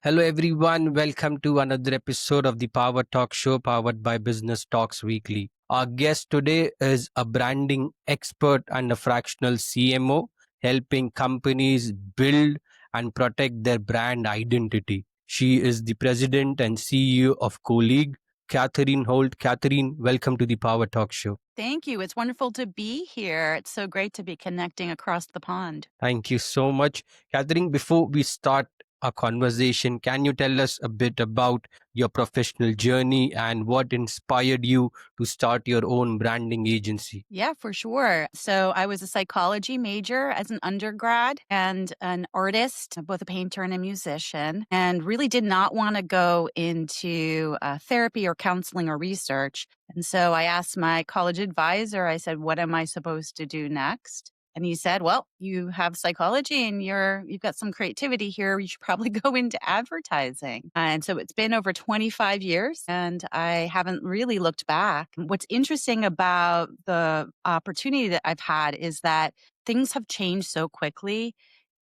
Hello, everyone. Welcome to another episode of the PowerTalk Show powered by Business Talks Weekly. Our guest today is a branding expert and a fractional CMO, helping companies build and protect their brand identity. She is the president and CEO of Coologee, Catherine Holt. Catherine, welcome to the PowerTalk Show. Thank you. It's wonderful to be here. It's so great to be connecting across the pond. Thank you so much. Catherine, before we start our conversation, can you tell us a bit about your professional journey and what inspired you to start your own branding agency? Yeah, for sure. So I was a psychology major as an undergrad and an artist, both a painter and a musician, and really did not want to go into therapy or counseling or research. And so I asked my college advisor, I said, what am I supposed to do next? And he said, well, you have psychology and you've got some creativity here. You should probably go into advertising. And so it's been over 25 years and I haven't really looked back. What's interesting about the opportunity that I've had is that things have changed so quickly,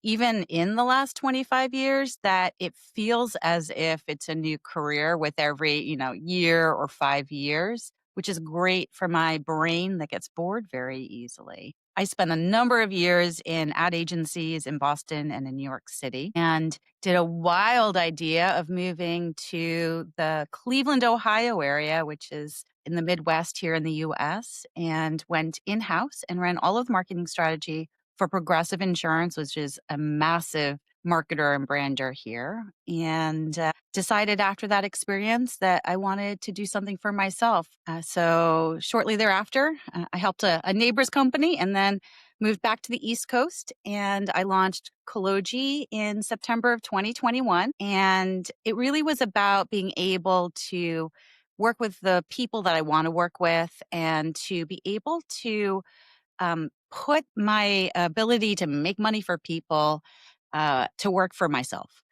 even in the last 25 years, that it feels as if it's a new career with every, year or 5 years, which is great for my brain that gets bored very easily. I spent a number of years in ad agencies in Boston and in New York City and did a wild idea of moving to the Cleveland, Ohio area, which is in the Midwest here in the US, and went in-house and ran all of the marketing strategy for Progressive Insurance, which is a massive marketer and brander here, and decided after that experience that I wanted to do something for myself. So shortly thereafter, I helped a neighbor's company and then moved back to the East Coast, and I launched Coologee in September of 2021. And it really was about being able to work with the people that I want to work with and to be able to put my ability to make money for people to work for myself.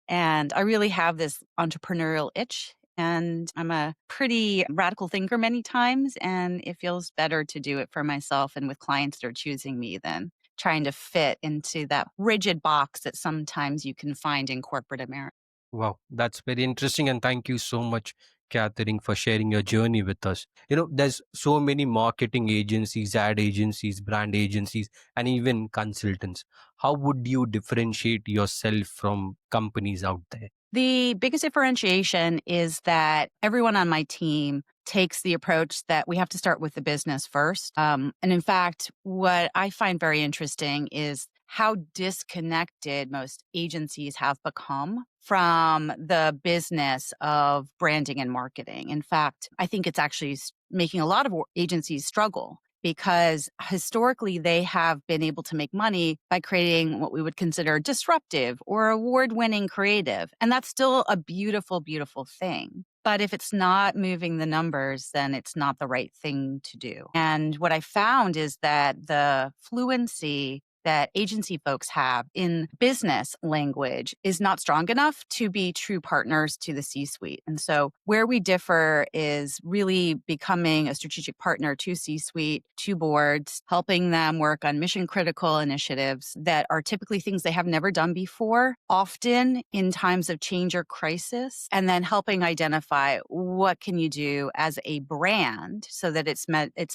And I really have this entrepreneurial itch. And I'm a pretty radical thinker many times. And it feels better to do it for myself and with clients that are choosing me than trying to fit into that rigid box that sometimes you can find in corporate America. Wow, that's very interesting. And thank you so much, Catherine, for sharing your journey with us. There's so many marketing agencies, ad agencies, brand agencies, and even consultants. How would you differentiate yourself from companies out there? The biggest differentiation is that everyone on my team takes the approach that we have to start with the business first. And in fact, what I find very interesting is how disconnected most agencies have become from the business of branding and marketing. In fact, I think it's actually making a lot of agencies struggle because historically they have been able to make money by creating what we would consider disruptive or award-winning creative. And that's still a beautiful, beautiful thing. But if it's not moving the numbers, then it's not the right thing to do. And what I found is that the fluency that agency folks have in business language is not strong enough to be true partners to the C-suite. And so where we differ is really becoming a strategic partner to C-suite, to boards, helping them work on mission critical initiatives that are typically things they have never done before, often in times of change or crisis, and then helping identify what can you do as a brand so that it's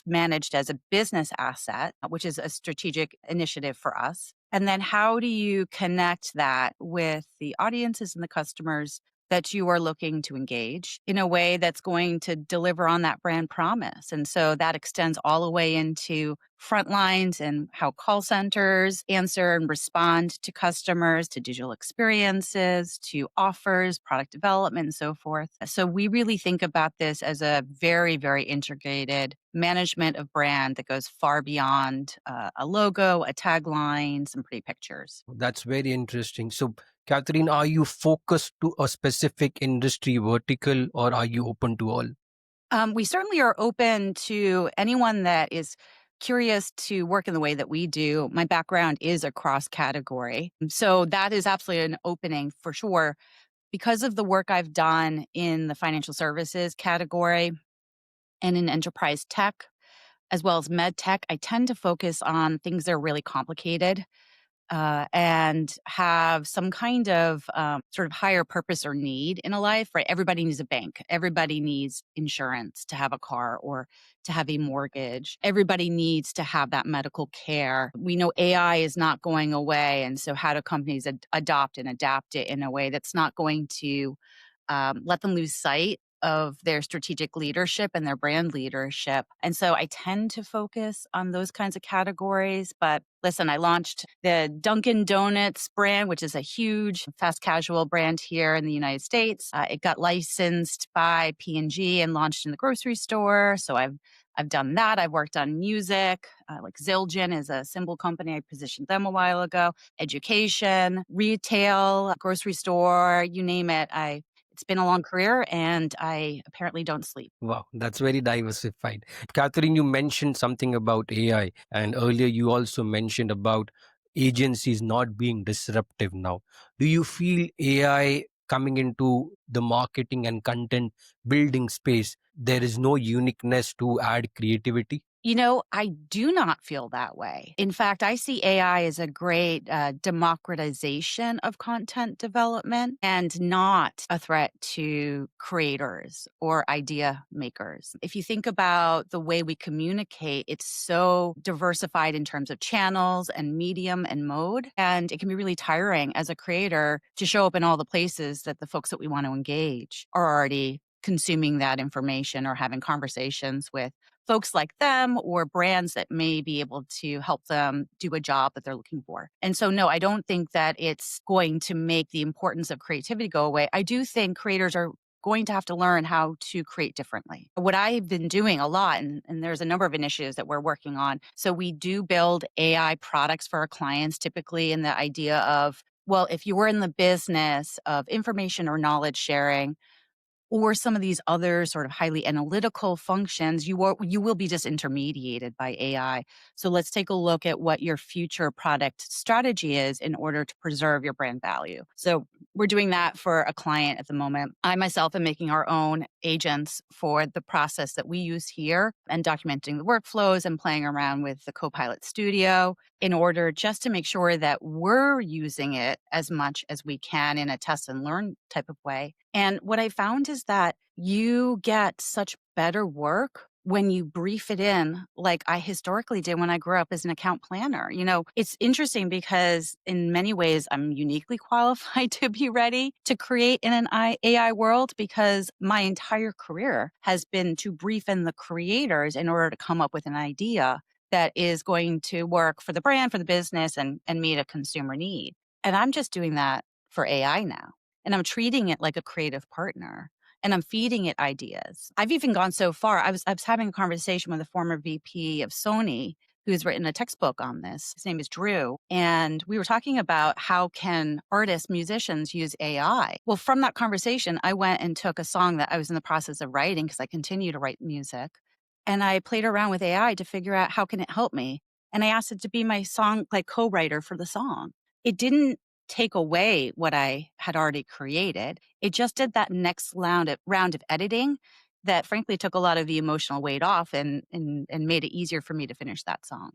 managed as a business asset, which is a strategic initiative for us. And then how do you connect that with the audiences and the customers that you are looking to engage in a way that's going to deliver on that brand promise? And so that extends all the way into front lines and how call centers answer and respond to customers, to digital experiences, to offers, product development, and so forth. So we really think about this as a very, very integrated management of brand that goes far beyond a logo, a tagline, some pretty pictures. That's very interesting. So, Catherine, are you focused to a specific industry vertical or are you open to all? We certainly are open to anyone that is curious to work in the way that we do. My background is across category. So that is absolutely an opening for sure. Because of the work I've done in the financial services category and in enterprise tech, as well as med tech, I tend to focus on things that are really complicated. and have some kind of sort of higher purpose or need in a life, right? Everybody needs a bank. Everybody needs insurance to have a car or to have a mortgage. Everybody needs to have that medical care. We know AI is not going away. And so, how do companies adopt and adapt it in a way that's not going to let them lose sight of their strategic leadership and their brand leadership? And so I tend to focus on those kinds of categories. But listen, I launched the Dunkin' Donuts brand, which is a huge fast casual brand here in the United States. It got licensed by P&G and launched in the grocery store. So I've done that. I've worked on music, like Zildjian is a cymbal company. I positioned them a while ago. Education, retail, grocery store, you name it. It's been a long career, and I apparently don't sleep. Wow, that's very diversified. Catherine, you mentioned something about AI, and earlier you also mentioned about agencies not being disruptive now. Do you feel AI coming into the marketing and content building space, there is no uniqueness to add creativity? I do not feel that way. In fact, I see AI as a great democratization of content development and not a threat to creators or idea makers. If you think about the way we communicate, it's so diversified in terms of channels and medium and mode. And it can be really tiring as a creator to show up in all the places that the folks that we want to engage are already consuming that information or having conversations with folks like them or brands that may be able to help them do a job that they're looking for. And so, no, I don't think that it's going to make the importance of creativity go away. I do think creators are going to have to learn how to create differently. What I've been doing a lot, and there's a number of initiatives that we're working on. So we do build AI products for our clients, typically in the idea of, well, if you were in the business of information or knowledge sharing, or some of these other sort of highly analytical functions, you will be disintermediated by AI. So let's take a look at what your future product strategy is in order to preserve your brand value. So we're doing that for a client at the moment. I myself am making our own agents for the process that we use here and documenting the workflows and playing around with the Copilot Studio in order just to make sure that we're using it as much as we can in a test and learn type of way. And what I found is that you get such better work when you brief it in, like I historically did when I grew up as an account planner. It's interesting because in many ways, I'm uniquely qualified to be ready to create in an AI world because my entire career has been to brief in the creators in order to come up with an idea that is going to work for the brand, for the business, and meet a consumer need. And I'm just doing that for AI now. And I'm treating it like a creative partner and I'm feeding it ideas. I've even gone so far. I was having a conversation with a former VP of Sony who's written a textbook on this. His name is Drew. And we were talking about how can artists, musicians use AI. Well, from that conversation, I went and took a song that I was in the process of writing because I continue to write music. And I played around with AI to figure out how can it help me. And I asked it to be my song, like co-writer for the song. It didn't take away what I had already created. It just did that next round of editing that frankly took a lot of the emotional weight off and made it easier for me to finish that song.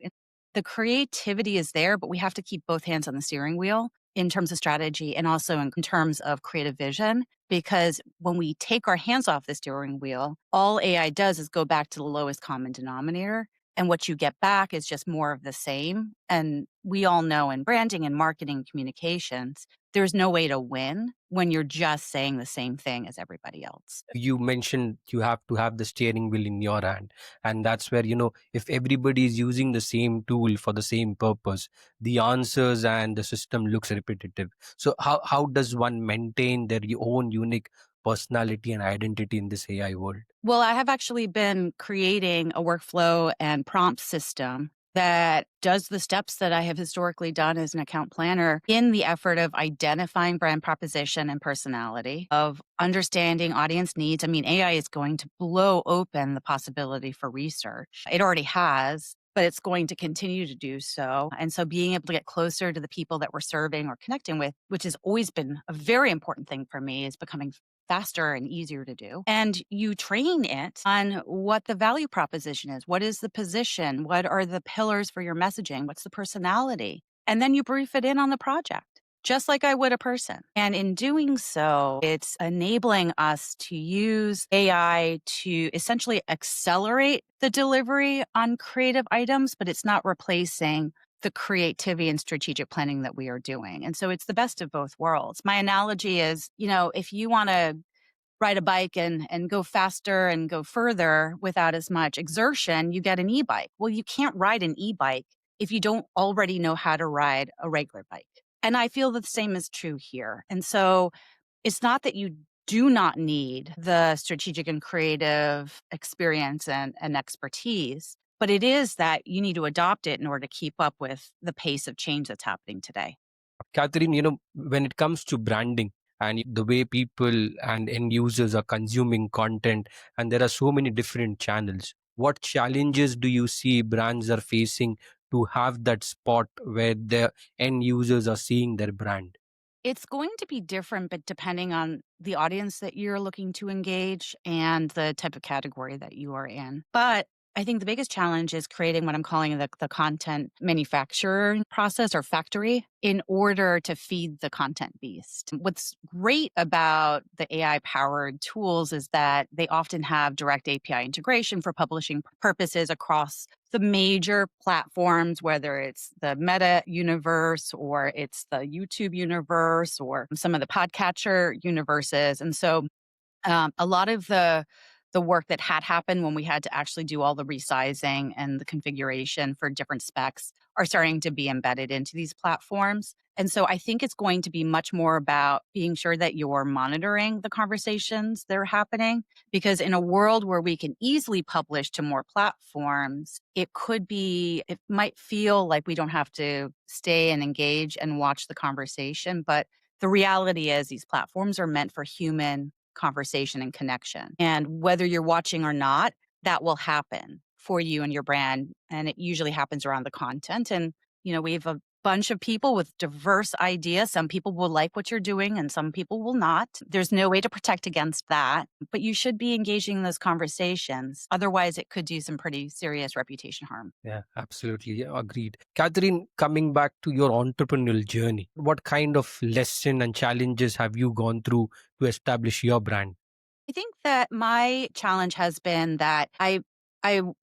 The creativity is there, but we have to keep both hands on the steering wheel in terms of strategy and also in terms of creative vision. Because when we take our hands off the steering wheel, all AI does is go back to the lowest common denominator. And what you get back is just more of the same. And we all know in branding and marketing communications, there's no way to win when you're just saying the same thing as everybody else. You mentioned you have to have the steering wheel in your hand, and that's where, if everybody is using the same tool for the same purpose, the answers and the system looks repetitive. So how does one maintain their own unique personality and identity in this AI world? Well, I have actually been creating a workflow and prompt system that does the steps that I have historically done as an account planner in the effort of identifying brand proposition and personality, of understanding audience needs. I mean, AI is going to blow open the possibility for research. It already has, but it's going to continue to do so. And so being able to get closer to the people that we're serving or connecting with, which has always been a very important thing for me, is becoming faster and easier to do. And you train it on what the value proposition is. What is the position? What are the pillars for your messaging? What's the personality? and then you brief it in on the project, just like I would a person. And in doing so, it's enabling us to use AI to essentially accelerate the delivery on creative items, but it's not replacing the creativity and strategic planning that we are doing. And so it's the best of both worlds. My analogy is, if you want to ride a bike and go faster and go further without as much exertion, you get an e-bike. Well, you can't ride an e-bike if you don't already know how to ride a regular bike. And I feel the same is true here. And so it's not that you do not need the strategic and creative experience and expertise, but it is that you need to adopt it in order to keep up with the pace of change that's happening today. Catherine, when it comes to branding and the way people and end users are consuming content, and there are so many different channels, what challenges do you see brands are facing to have that spot where the end users are seeing their brand? It's going to be different, but depending on the audience that you're looking to engage and the type of category that you are in. But I think the biggest challenge is creating what I'm calling the content manufacturing process or factory in order to feed the content beast. What's great about the AI powered tools is that they often have direct API integration for publishing purposes across the major platforms, whether it's the Meta universe or it's the YouTube universe or some of the podcatcher universes. And so a lot of the work that had happened when we had to actually do all the resizing and the configuration for different specs are starting to be embedded into these platforms. And so I think it's going to be much more about being sure that you're monitoring the conversations that are happening. Because in a world where we can easily publish to more platforms, it might feel like we don't have to stay and engage and watch the conversation. But the reality is these platforms are meant for human conversation and connection. And whether you're watching or not, that will happen for you and your brand. And it usually happens around the content. And, we have a bunch of people with diverse ideas. Some people will like what you're doing and some people will not. There's no way to protect against that, but you should be engaging in those conversations. Otherwise, it could do some pretty serious reputation harm. Yeah, absolutely. Yeah, agreed. Catherine, coming back to your entrepreneurial journey, what kind of lesson and challenges have you gone through to establish your brand? I think that my challenge has been that I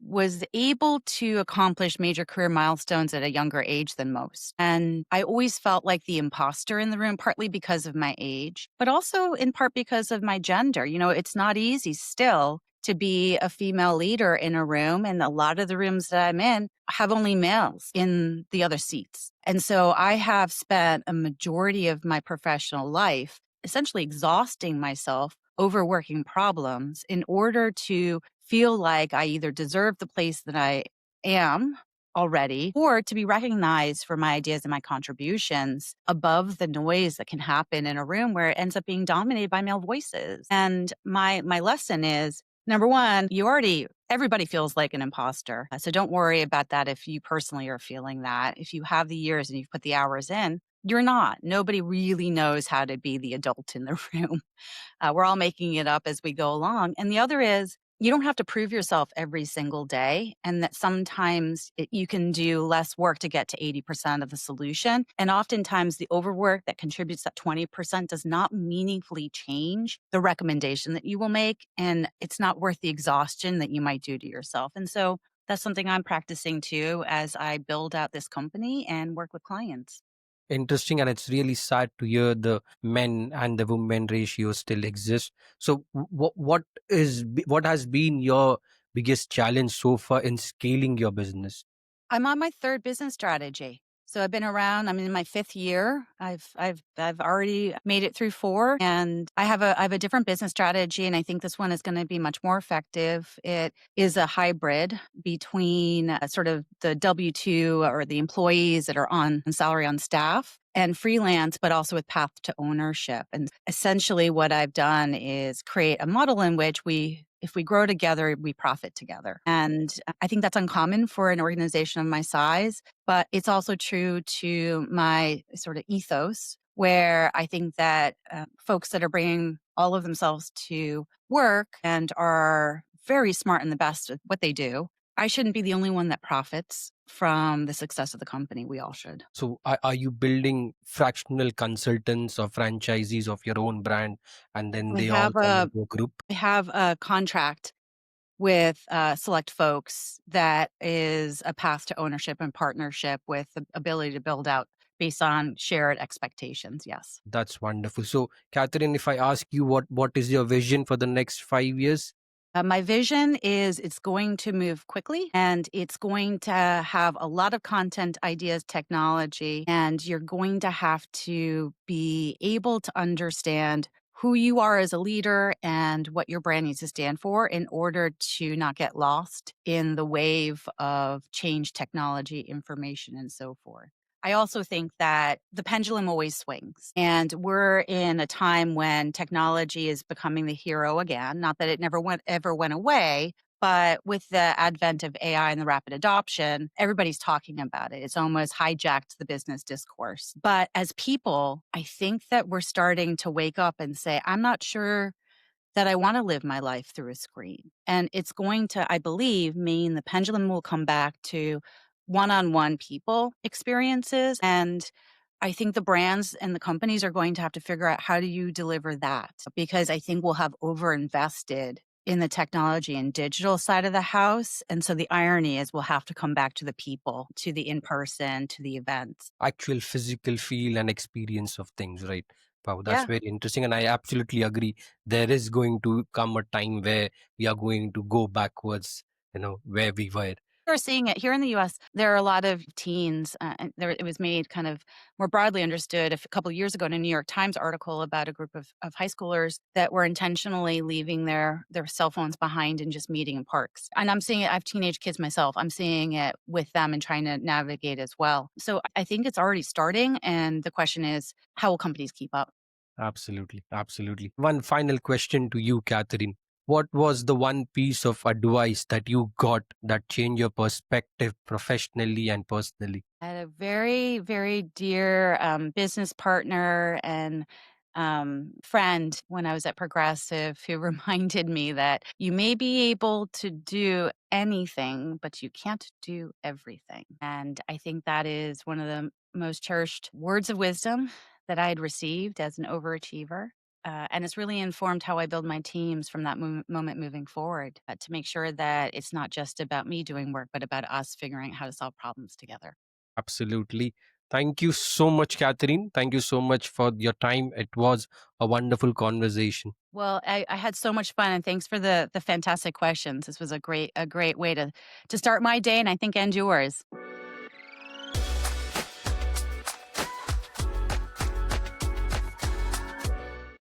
was able to accomplish major career milestones at a younger age than most. And I always felt like the imposter in the room, partly because of my age, but also in part because of my gender. It's not easy still to be a female leader in a room. And a lot of the rooms that I'm in have only males in the other seats. And so I have spent a majority of my professional life essentially exhausting myself overworking problems in order to feel like I either deserve the place that I am already or to be recognized for my ideas and my contributions above the noise that can happen in a room where it ends up being dominated by male voices. And my lesson is number one, everybody feels like an imposter. So don't worry about that if you personally are feeling that. If you have the years and you've put the hours in, you're not. Nobody really knows how to be the adult in the room. We're all making it up as we go along. And the other is you don't have to prove yourself every single day, and that sometimes you can do less work to get to 80% of the solution. And oftentimes the overwork that contributes that 20% does not meaningfully change the recommendation that you will make. And it's not worth the exhaustion that you might do to yourself. And so that's something I'm practicing too as I build out this company and work with clients. Interesting, and it's really sad to hear the men and the women ratio still exists. So what has been your biggest challenge so far in scaling your business? I'm on my third business strategy. So I've been around, I'm in my fifth year. I've already made it through four, and I have a different business strategy, and I think this one is going to be much more effective. It is a hybrid between sort of the W-2 or the employees that are on salary on staff and freelance, but also with path to ownership. And essentially what I've done is create a model in which if we grow together, we profit together. And I think that's uncommon for an organization of my size, but it's also true to my sort of ethos, where I think that folks that are bringing all of themselves to work and are very smart and the best at what they do, I shouldn't be the only one that profits from the success of the company. We all should. So are you building fractional consultants or franchisees of your own brand, and then I they all have come a into a group? I have a contract with select folks that is a path to ownership and partnership with the ability to build out based on shared expectations. Yes. That's wonderful. So, Catherine, if I ask you what is your vision for the next 5 years? My vision is it's going to move quickly and it's going to have a lot of content, ideas, technology, and you're going to have to be able to understand who you are as a leader and what your brand needs to stand for in order to not get lost in the wave of change, technology, information, and so forth. I also think that the pendulum always swings, and we're in a time when technology is becoming the hero again. Not that it never ever went away, but with the advent of AI and the rapid adoption, everybody's talking about it. It's almost hijacked the business discourse. But as people, I think that we're starting to wake up and say, I'm not sure that I want to live my life through a screen. And it's going to, I believe, mean the pendulum will come back to one on one people experiences. And I think the brands and the companies are going to have to figure out how do you deliver that? Because I think we'll have overinvested in the technology and digital side of the house. And so the irony is we'll have to come back to the people, to the in person, to the events. Actual physical feel and experience of things, right? Wow, that's Yeah. very interesting. And I absolutely agree. There is going to come a time where we are going to go backwards, where we were. We're seeing it here in the US. There are a lot of teens, and it was made kind of more broadly understood a couple of years ago in a New York Times article about a group of high schoolers that were intentionally leaving their cell phones behind and just meeting in parks. And I'm seeing it. I have teenage kids myself. I'm seeing it with them and trying to navigate as well. So I think it's already starting, and the question is, how will companies keep up? Absolutely. Absolutely. One final question to you, Catherine. What was the one piece of advice that you got that changed your perspective professionally and personally? I had a very, very dear business partner and friend when I was at Progressive who reminded me that you may be able to do anything, but you can't do everything. And I think that is one of the most cherished words of wisdom that I had received as an overachiever. And it's really informed how I build my teams from that moment moving forward to make sure that it's not just about me doing work, but about us figuring out how to solve problems together. Absolutely. Thank you so much, Catherine. Thank you so much for your time. It was a wonderful conversation. Well, I had so much fun, and thanks for the fantastic questions. This was a great way to start my day, and I think end yours.